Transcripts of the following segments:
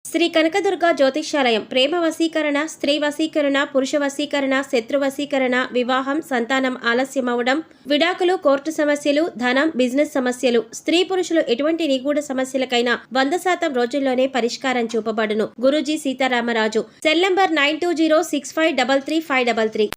శ్రీ కనకదుర్గ జ్యోతిష్యాలయం ప్రేమ వశీకరణ, స్త్రీ వశీకరణ, పురుష వశీకరణ, శత్రు వశీకరణ, వివాహం, సంతానం ఆలస్యమవడం, విడాకులు, కోర్టు సమస్యలు, ధనం, బిజినెస్ సమస్యలు, స్త్రీ పురుషులు ఎటువంటి నిగూఢ సమస్యలకైనా 100% రోజుల్లోనే పరిష్కారం చూపబడును. గురూజీ సీతారామరాజు. Cell number 9206533533.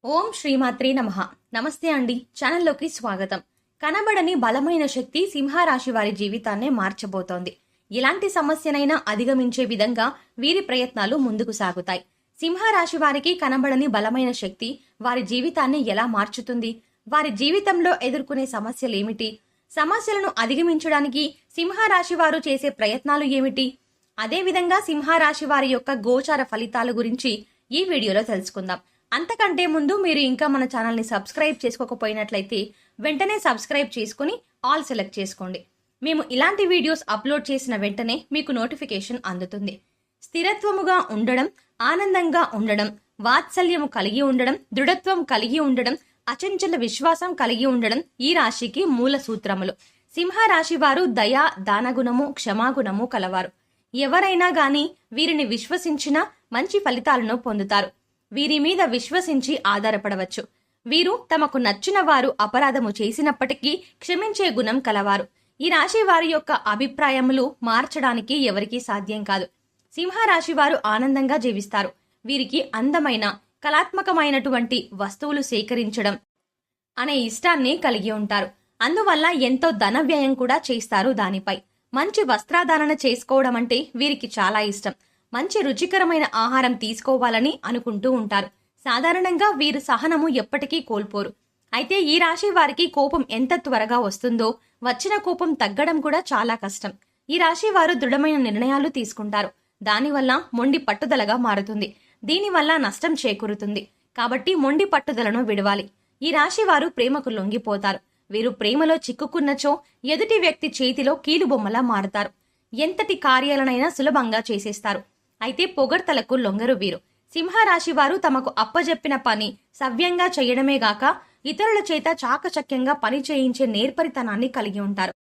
ఓం శ్రీమాత్రే నమః. నమస్తే అండి, ఛానల్లోకి స్వాగతం. కనబడని బలమైన శక్తి సింహరాశి వారి జీవితాన్నే మార్చబోతోంది. ఎలాంటి సమస్యనైనా అధిగమించే విధంగా వీరి ప్రయత్నాలు ముందుకు సాగుతాయి. సింహరాశి వారికి కనబడని బలమైన శక్తి వారి జీవితాన్ని ఎలా మార్చుతుంది? వారి జీవితంలో ఎదుర్కొనే సమస్యలేమిటి? సమస్యలను అధిగమించడానికి సింహరాశి వారు చేసే ప్రయత్నాలు ఏమిటి? అదేవిధంగా సింహరాశి వారి యొక్క గోచార ఫలితాల గురించి ఈ వీడియోలో తెలుసుకుందాం. అంతకంటే ముందు మీరు ఇంకా మన ఛానల్ని సబ్స్క్రైబ్ చేసుకోకపోయినట్లయితే వెంటనే సబ్స్క్రైబ్ చేసుకుని ఆల్ సెలెక్ట్ చేసుకోండి. మేము ఇలాంటి వీడియోస్ అప్లోడ్ చేసిన వెంటనే మీకు నోటిఫికేషన్ అందుతుంది. స్థిరత్వముగా ఉండడం, ఆనందంగా ఉండడం, వాత్సల్యము కలిగి ఉండడం, దృఢత్వం కలిగి ఉండడం, అచంచల విశ్వాసం కలిగి ఉండడం ఈ రాశికి మూల సూత్రములు. సింహరాశి వారు దయా, దానగుణము, క్షమాగుణము కలవారు. ఎవరైనా గాని వీరిని విశ్వసించినా మంచి ఫలితాలను పొందుతారు. వీరి మీద విశ్వసించి ఆధారపడవచ్చు. వీరు తమకు నచ్చిన వారు అపరాధము చేసినప్పటికీ క్షమించే గుణం కలవారు. ఈ రాశి వారి యొక్క అభిప్రాయములు మార్చడానికి ఎవరికీ సాధ్యం కాదు. సింహరాశి వారు ఆనందంగా జీవిస్తారు. వీరికి అందమైన, కళాత్మకమైనటువంటి వస్తువులు సేకరించడం అనే ఇష్టాన్ని కలిగి ఉంటారు. అందువల్ల ఎంతో ధన వ్యయం కూడా చేస్తారు. దానిపై మంచి వస్త్రాధారణ చేసుకోవడం అంటే వీరికి చాలా ఇష్టం. మంచి రుచికరమైన ఆహారం తీసుకోవాలని అనుకుంటూ ఉంటారు. సాధారణంగా వీరు సహనము ఎప్పటికీ కోల్పోరు. అయితే ఈ రాశి వారికి కోపం ఎంత త్వరగా వస్తుందో వచ్చిన కోపం తగ్గడం కూడా చాలా కష్టం. ఈ రాశి వారు దృఢమైన నిర్ణయాలు తీసుకుంటారు. దానివల్ల మొండి పట్టుదలగా మారుతుంది. దీనివల్ల నష్టం చేకూరుతుంది. కాబట్టి మొండి పట్టుదలను విడవాలి. ఈ రాశి వారు ప్రేమకు లొంగిపోతారు. వీరు ప్రేమలో చిక్కుకున్నచో ఎదుటి వ్యక్తి చేతిలో కీలుబొమ్మలా మారుతారు. ఎంతటి కార్యాలనైనా సులభంగా చేసేస్తారు. అయితే పొగడ్తలకు లొంగరు వీరు. సింహరాశి వారు తమకు అప్పజెప్పిన పని సవ్యంగా చేయడమే గాక ఇతరుల చేత చాకచక్యంగా పని చేయించే నేర్పరితనాన్ని కలిగి ఉంటారు.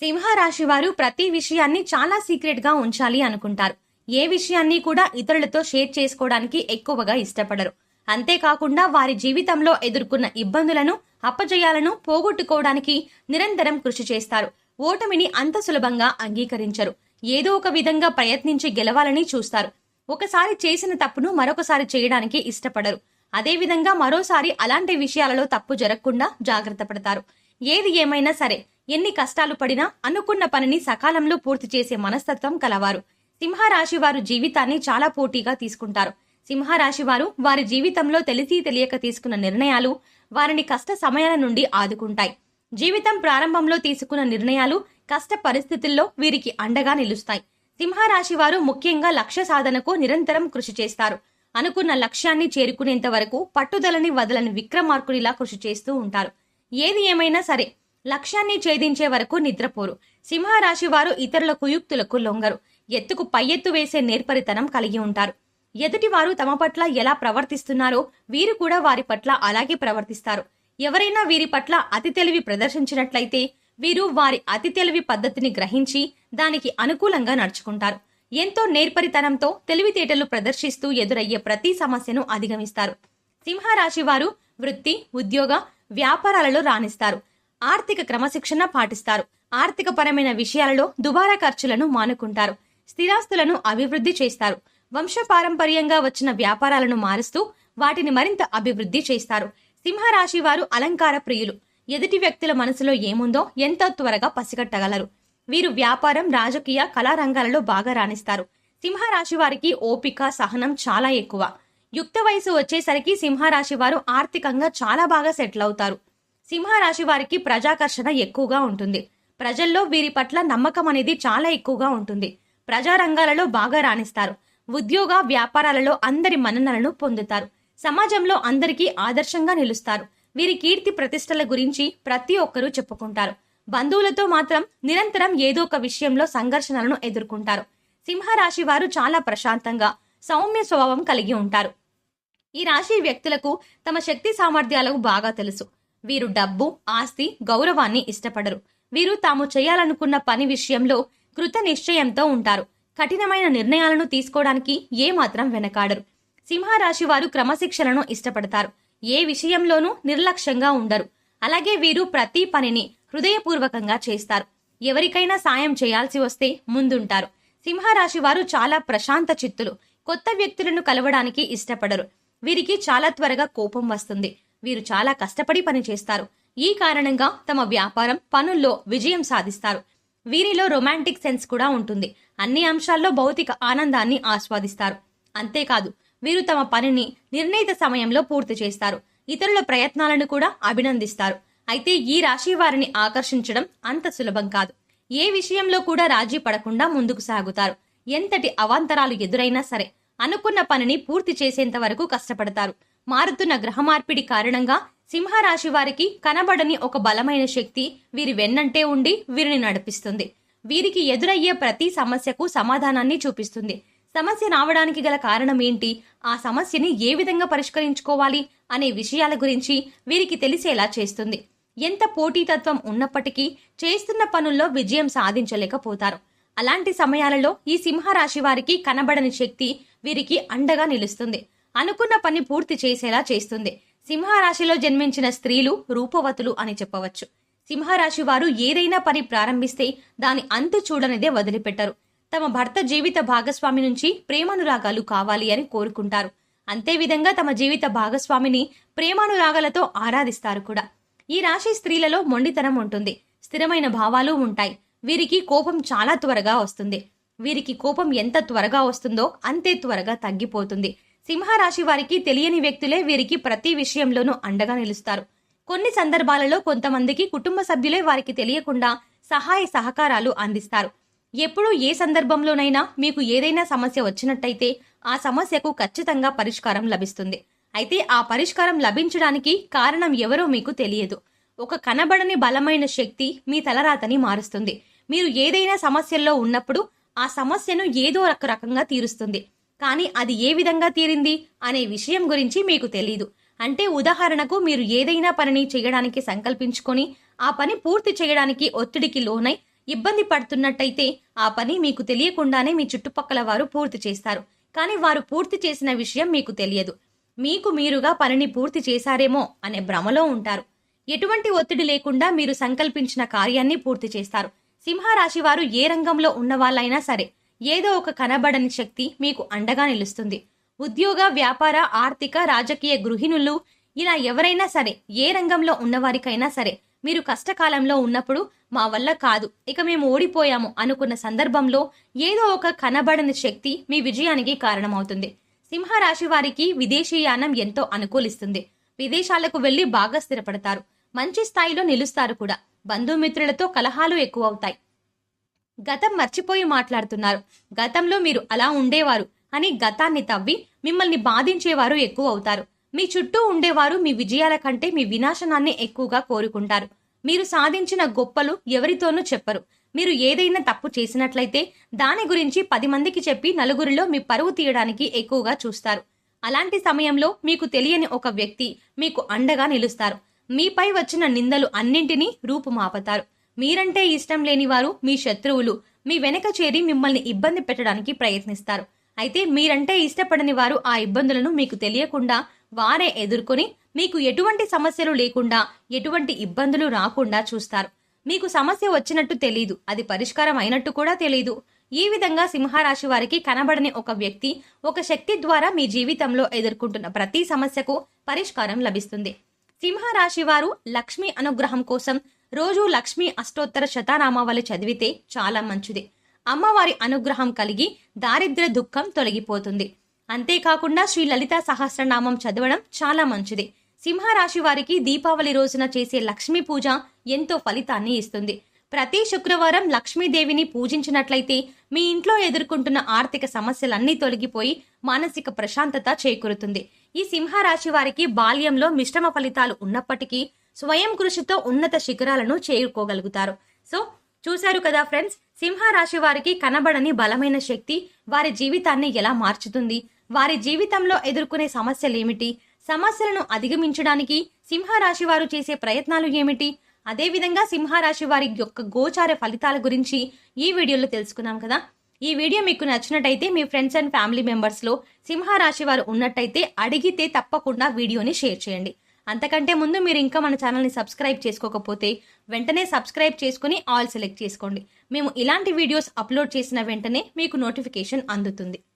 సింహరాశి వారు ప్రతి విషయాన్ని చాలా సీక్రెట్ గా ఉంచాలి అనుకుంటారు. ఏ విషయాన్ని కూడా ఇతరులతో షేర్ చేసుకోవడానికి ఎక్కువగా ఇష్టపడరు. అంతేకాకుండా వారి జీవితంలో ఎదుర్కొన్న ఇబ్బందులను, అపజయాలను పోగొట్టుకోవడానికి నిరంతరం కృషి చేస్తారు. ఓటమిని అంత సులభంగా అంగీకరించరు. ఏదో ఒక విధంగా ప్రయత్నించి గెలవాలని చూస్తారు. ఒకసారి చేసిన తప్పును మరొకసారి చేయడానికి ఇష్టపడరు. అదేవిధంగా మరోసారి అలాంటి విషయాలలో తప్పు జరగకుండా జాగ్రత్త పడతారు. ఏది ఏమైనా సరే, ఎన్ని కష్టాలు పడినా అనుకున్న పనిని సకాలంలో పూర్తి చేసే మనస్తత్వం కలవారు. సింహరాశి వారు జీవితాన్ని చాలా పోటీగా తీసుకుంటారు. సింహరాశి వారు వారి జీవితంలో తెలిసి తెలియక తీసుకున్న నిర్ణయాలు వారిని కష్ట సమయాల నుండి ఆదుకుంటాయి. జీవితం ప్రారంభంలో తీసుకున్న నిర్ణయాలు కష్ట పరిస్థితుల్లో వీరికి అండగా నిలుస్తాయి. సింహరాశి వారు ముఖ్యంగా లక్ష్య సాధనకు నిరంతరం కృషి చేస్తారు. అనుకున్న లక్ష్యాన్ని చేరుకునేంత వరకు పట్టుదలని వదలని విక్రమార్కునిలా కృషి చేస్తూ ఉంటారు. ఏది ఏమైనా సరే లక్ష్యాన్ని ఛేదించే వరకు నిద్రపోరు. సింహరాశి వారు ఇతరుల కుయుక్తులకు లొంగరు. ఎత్తుకు పై ఎత్తు వేసే నేర్పరితనం కలిగి ఉంటారు. ఎదుటి వారు తమ పట్ల ఎలా ప్రవర్తిస్తున్నారో వీరు కూడా వారి పట్ల అలాగే ప్రవర్తిస్తారు. ఎవరైనా వీరి పట్ల అతి తెలివి ప్రదర్శించినట్లయితే వీరు వారి అతి తెలివి పద్ధతిని గ్రహించి దానికి అనుకూలంగా నడుచుకుంటారు. ఎంతో నేర్పరితనంతో తెలివితేటలు ప్రదర్శిస్తూ ఎదురయ్యే ప్రతి సమస్యను అధిగమిస్తారు. సింహరాశి వారు వృత్తి, ఉద్యోగ, వ్యాపారాలలో రాణిస్తారు. ఆర్థిక క్రమశిక్షణ పాటిస్తారు. ఆర్థిక పరమైన విషయాలలో దుబారా ఖర్చులను మానుకుంటారు. స్థిరాస్తులను అభివృద్ధి చేస్తారు. వంశపారంపర్యంగా వచ్చిన వ్యాపారాలను మారుస్తూ వాటిని మరింత అభివృద్ధి చేస్తారు. సింహరాశి వారు అలంకార ప్రియులు. ఎదుటి వ్యక్తుల మనసులో ఏముందో ఎంతో త్వరగా పసిగట్టగలరు. వీరు వ్యాపారం, రాజకీయ, కళారంగాలలో బాగా రాణిస్తారు. సింహరాశి వారికి ఓపిక, సహనం చాలా ఎక్కువ. యుక్త వయసు వచ్చేసరికి సింహరాశి వారు ఆర్థికంగా చాలా బాగా సెటిల్ అవుతారు. సింహరాశి వారికి ప్రజాకర్షణ ఎక్కువగా ఉంటుంది. ప్రజల్లో వీరి పట్ల నమ్మకం అనేది చాలా ఎక్కువగా ఉంటుంది. ప్రజారంగాలలో బాగా రాణిస్తారు. ఉద్యోగ, వ్యాపారాలలో అందరి మన్ననలను పొందుతారు. సమాజంలో అందరికీ ఆదర్శంగా నిలుస్తారు. వీరి కీర్తి ప్రతిష్టల గురించి ప్రతి ఒక్కరూ చెప్పుకుంటారు. బంధువులతో మాత్రం నిరంతరం ఏదో ఒక విషయంలో సంఘర్షణలను ఎదుర్కొంటారు. సింహరాశి వారు చాలా ప్రశాంతంగా, సౌమ్య స్వభావం కలిగి ఉంటారు. ఈ రాశి వ్యక్తులకు తమ శక్తి సామర్థ్యాలకు బాగా తెలుసు. వీరు డబ్బు, ఆస్తి, గౌరవాన్ని ఇష్టపడరు. వీరు తాము చేయాలనుకున్న పని విషయంలో కృత నిశ్చయంతో ఉంటారు. కఠినమైన నిర్ణయాలను తీసుకోవడానికి ఏమాత్రం వెనకాడరు. సింహరాశి వారు క్రమశిక్షణను ఇష్టపడతారు. ఏ విషయంలోనూ నిర్లక్ష్యంగా ఉండరు. అలాగే వీరు ప్రతి పనిని హృదయపూర్వకంగా చేస్తారు. ఎవరికైనా సాయం చేయాల్సి వస్తే ముందుంటారు. సింహరాశి వారు చాలా ప్రశాంత చిత్తులు. కొత్త వ్యక్తులను కలవడానికి ఇష్టపడరు. వీరికి చాలా త్వరగా కోపం వస్తుంది. వీరు చాలా కష్టపడి పని చేస్తారు. ఈ కారణంగా తమ వ్యాపారం, పనుల్లో విజయం సాధిస్తారు. వీరిలో రొమాంటిక్ సెన్స్ కూడా ఉంటుంది. అన్ని అంశాల్లో భౌతిక ఆనందాన్ని ఆస్వాదిస్తారు. అంతేకాదు, వీరు తమ పనిని నిర్ణీత సమయంలో పూర్తి చేస్తారు. ఇతరుల ప్రయత్నాలను కూడా అభినందిస్తారు. అయితే ఈ రాశి వారిని ఆకర్షించడం అంత సులభం కాదు. ఏ విషయంలో కూడా రాజీ పడకుండా ముందుకు సాగుతారు. ఎంతటి అవాంతరాలు ఎదురైనా సరే అనుకున్న పనిని పూర్తి చేసేంత వరకు కష్టపడతారు. మారుతున్న గ్రహ మార్పిడి కారణంగా సింహరాశి వారికి కనబడని ఒక బలమైన శక్తి వీరి వెన్నంటే ఉండి వీరిని నడిపిస్తుంది. వీరికి ఎదురయ్యే ప్రతి సమస్యకు సమాధానాన్ని చూపిస్తుంది. సమస్య రావడానికి గల కారణం ఏంటి, ఆ సమస్యని ఏ విధంగా పరిష్కరించుకోవాలి అనే విషయాల గురించి వీరికి తెలిసేలా చేస్తుంది. ఎంత పోటీతత్వం ఉన్నప్పటికీ చేస్తున్న పనుల్లో విజయం సాధించలేకపోతారు. అలాంటి సమయాలలో ఈ సింహరాశి వారికి కనబడని శక్తి వీరికి అండగా నిలుస్తుంది. అనుకున్న పని పూర్తి చేసేలా చేస్తుంది. సింహరాశిలో జన్మించిన స్త్రీలు రూపవతులు అని చెప్పవచ్చు. సింహరాశి వారు ఏదైనా పని ప్రారంభిస్తే దాని అంతు చూడనిదే వదిలిపెట్టరు. తమ భర్త జీవిత భాగస్వామి నుంచి ప్రేమానురాగాలు కావాలి అని కోరుకుంటారు. అంతేవిధంగా తమ జీవిత భాగస్వామిని ప్రేమానురాగాలతో ఆరాధిస్తారు కూడా. ఈ రాశి స్త్రీలలో మొండితనం ఉంటుంది. స్థిరమైన భావాలు ఉంటాయి. వీరికి కోపం చాలా త్వరగా వస్తుంది. వీరికి కోపం ఎంత త్వరగా వస్తుందో అంతే త్వరగా తగ్గిపోతుంది. సింహరాశి వారికి తెలియని వ్యక్తులే వీరికి ప్రతి విషయంలోనూ అండగా నిలుస్తారు. కొన్ని సందర్భాలలో కొంతమందికి కుటుంబ సభ్యులే వారికి తెలియకుండా సహాయ సహకారాలు అందిస్తారు. ఎప్పుడు ఏ సందర్భంలోనైనా మీకు ఏదైనా సమస్య వచ్చినట్టయితే ఆ సమస్యకు ఖచ్చితంగా పరిష్కారం లభిస్తుంది. అయితే ఆ పరిష్కారం లభించడానికి కారణం ఎవరో మీకు తెలియదు. ఒక కనబడని బలమైన శక్తి మీ తలరాతని మారుస్తుంది. మీరు ఏదైనా సమస్యల్లో ఉన్నప్పుడు ఆ సమస్యను ఏదో ఒక రకంగా తీరుస్తుంది. కానీ అది ఏ విధంగా తీరింది అనే విషయం గురించి మీకు తెలీదు. అంటే ఉదాహరణకు, మీరు ఏదైనా పనిని చేయడానికి సంకల్పించుకొని ఆ పని పూర్తి చేయడానికి ఒత్తిడికి లోనై ఇబ్బంది పడుతున్నట్టయితే ఆ పని మీకు తెలియకుండానే మీ చుట్టుపక్కల వారు పూర్తి చేస్తారు. కానీ వారు పూర్తి చేసిన విషయం మీకు తెలియదు. మీకు మీరుగా పనిని పూర్తి చేశారేమో అనే భ్రమలో ఉంటారు. ఎటువంటి ఒత్తిడి లేకుండా మీరు సంకల్పించిన కార్యాన్ని పూర్తి చేస్తారు. సింహరాశి వారు ఏ రంగంలో ఉన్నవాళ్ళైనా సరే ఏదో ఒక కనబడని శక్తి మీకు అండగా నిలుస్తుంది. ఉద్యోగ, వ్యాపార, ఆర్థిక, రాజకీయ, గృహిణులు ఇలా ఎవరైనా సరే, ఏ రంగంలో ఉన్నవారికైనా సరే మీరు కష్టకాలంలో ఉన్నప్పుడు మా వల్ల కాదు, ఇక మేము ఓడిపోయాము అనుకున్న సందర్భంలో ఏదో ఒక కనబడని శక్తి మీ విజయానికి కారణమవుతుంది. సింహరాశి వారికి విదేశీయానం ఎంతో అనుకూలిస్తుంది. విదేశాలకు వెళ్లి బాగా స్థిరపడతారు. మంచి స్థాయిలో నిలుస్తారు కూడా. బంధుమిత్రులతో కలహాలు ఎక్కువవుతాయి. గతం మర్చిపోయి మాట్లాడుతున్నారు. గతంలో మీరు అలా ఉండేవారు అని గతాన్ని తవ్వి మిమ్మల్ని బాధించేవారు ఎక్కువ అవుతారు. మీ చుట్టూ ఉండేవారు మీ విజయాల కంటే మీ వినాశనాన్ని ఎక్కువగా కోరుకుంటారు. మీరు సాధించిన గొప్పలు ఎవరితోనూ చెప్పరు. మీరు ఏదైనా తప్పు చేసినట్లయితే దాని గురించి 10 మందికి చెప్పి నలుగురిలో మీ పరువు తీయడానికి ఎక్కువగా చూస్తారు. అలాంటి సమయంలో మీకు తెలియని ఒక వ్యక్తి మీకు అండగా నిలుస్తారు. మీపై వచ్చిన నిందలు అన్నింటినీ రూపుమాపతారు. మీరంటే ఇష్టం లేని వారు, మీ శత్రువులు మీ వెనక చేరి మిమ్మల్ని ఇబ్బంది పెట్టడానికి ప్రయత్నిస్తారు. అయితే మీరంటే ఇష్టపడని వారు ఆ ఇబ్బందులను మీకు తెలియకుండా వారే ఎదుర్కొని మీకు ఎటువంటి సమస్యలు లేకుండా, ఎటువంటి ఇబ్బందులు రాకుండా చూస్తారు. మీకు సమస్య వచ్చినట్టు తెలీదు, అది పరిష్కారం అయినట్టు కూడా తెలీదు. ఈ విధంగా సింహరాశి వారికి కనబడని ఒక వ్యక్తి, ఒక శక్తి ద్వారా మీ జీవితంలో ఎదుర్కొంటున్న ప్రతి సమస్యకు పరిష్కారం లభిస్తుంది. సింహరాశి వారు లక్ష్మీ అనుగ్రహం కోసం రోజు లక్ష్మీ అష్టోత్తర శతనామావళి చదివితే చాలా మంచిది. అమ్మవారి అనుగ్రహం కలిగి దారిద్ర్య దుఃఖం తొలగిపోతుంది. అంతేకాకుండా శ్రీ లలితా సహస్రనామం చదవడం చాలా మంచిది. సింహరాశి వారికి దీపావళి రోజున చేసే లక్ష్మీ పూజ ఎంతో ఫలితాన్ని ఇస్తుంది. ప్రతి శుక్రవారం లక్ష్మీదేవిని పూజించినట్లయితే మీ ఇంట్లో ఎదుర్కొంటున్న ఆర్థిక సమస్యలన్నీ తొలగిపోయి మానసిక ప్రశాంతత చేకూరుతుంది. ఈ సింహరాశి వారికి బాల్యంలో మిశ్రమ ఫలితాలు ఉన్నప్పటికీ స్వయం కృషితో ఉన్నత శిఖరాలను చేరుకోగలుగుతారు. సో చూశారు కదా ఫ్రెండ్స్, సింహరాశి వారికి కనబడని బలమైన శక్తి వారి జీవితాన్ని ఎలా మార్చుతుంది, వారి జీవితంలో ఎదుర్కొనే సమస్యలేమిటి, సమస్యలను అధిగమించడానికి సింహరాశి వారు చేసే ప్రయత్నాలు ఏమిటి, అదేవిధంగా సింహరాశి వారి యొక్క గోచార ఫలితాల గురించి ఈ వీడియోలో తెలుసుకున్నాం కదా. ఈ వీడియో మీకు నచ్చినట్టయితే మీ ఫ్రెండ్స్ అండ్ ఫ్యామిలీ మెంబర్స్లో సింహరాశి వారు ఉన్నట్టయితే అడిగితే తప్పకుండా వీడియోని షేర్ చేయండి. అంతకంటే ముందు మీరు ఇంకా మన ఛానల్ని సబ్స్క్రైబ్ చేసుకోకపోతే వెంటనే సబ్స్క్రైబ్ చేసుకుని ఆల్ సెలెక్ట్ చేసుకోండి. మేము ఇలాంటి వీడియోస్ అప్లోడ్ చేసిన వెంటనే మీకు నోటిఫికేషన్ అందుతుంది.